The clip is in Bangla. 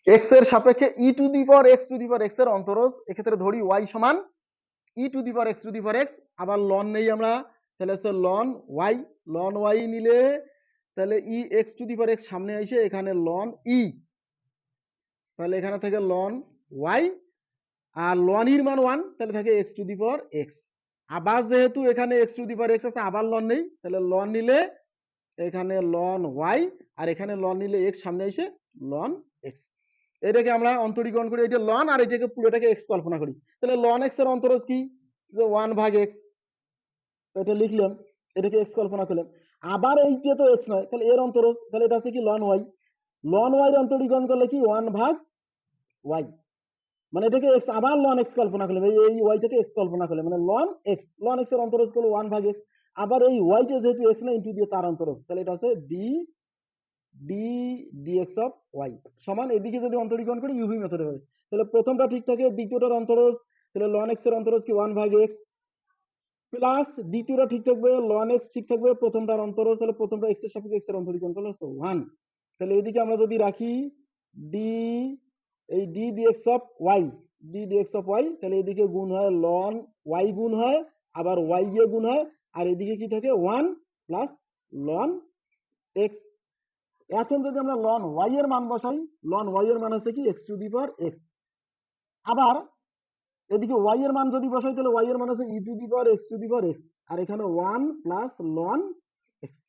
এক্স এর সাপেক্ষে ই টু দি পাওয়ার এক্স এর অন্তরজ, এক্ষেত্রে ধরি ওয়াই সমান e to the power x, আবার লন নেই আমরা, তাহলে হচ্ছে লন ওয়াই নিলে তাহলে e x to the power x সামনে আসে, এখানে লন ই, তাহলে এখানে থেকে লন ওয়াই, আর লন ইর মান 1, তাহলে থাকে x to the power x. আবার যেহেতু এখানে x to the power x আছে, আবার লন নেই, তাহলে লন নিলে এখানে লন ওয়াই, আর এখানে লন নিলে এক্স সামনে এসে লন এক্স। এটাকে আমরা অন্তরীকরণ করি, এটা লন আর এটাকে পুরোটাকে এক্স কল্পনা করি, তাহলে লন এক্স এর অন্তরজ কি, যে 1/x, এটা লিখলাম, এটাকে এক্স কল্পনা করলাম। আবার এইটা তো এক্স নয়, তাহলে এর অন্তরজ, তাহলে এটা আছে কি লন ওয়াই, লন ওয়াই এর অন্তরীকরণ করলে কি 1/y, মানে এটাকে এক্স, আবার লন এক্স কল্পনা করলাম, এই ওয়াইটাকে এক্স কল্পনা করলাম, মানে লন এক্স এর অন্তরজ করলো 1/x, আবার এই ওয়াইটা যেহেতু এক্স না ইনটু দিয়ে তার অন্তরজ, তাহলে এটা আছে dx অফ ওয়াই সমান, এদিকে যদি অন্তরীকরণ করি ইউভি মেথডে হবে, তাহলে প্রথমটা ঠিক থাকে, দ্বিতীয়টার অন্তরজ, তাহলে লন এক্স এর অন্তরজ কি 1/x, প্লাস দ্বিতীয়টা ঠিক থাকবে, লন এক্স ঠিক থাকবে, প্রথমটার অন্তরজ, তাহলে প্রথমটা এক্স এর সাপেক্ষে এক্স এর অন্তরীকরণ করলে হচ্ছে 1, তাহলে এদিকে আমরা যদি রাখি ডি, এই ডি ডিএক্স অফ ওয়াই, তাহলে এদিকে গুণ হয় লন ওয়াই গুণ হয়, আবার ওয়াই গিয়ে গুণ হয়, আর এদিকে কি থাকে 1 প্লাস লন এক্স। এখন যদি আমরা লন ওয়াই এর মান বসাই, লন ওয়াই এর মান হচ্ছে কি x to the power x, আবার এদিকে ওয়াই এর মান যদি বসাই, তাহলে ওয়াই এর মান হচ্ছে e to the power x to the power x, আর এখানে 1 প্লাস লন এক্স।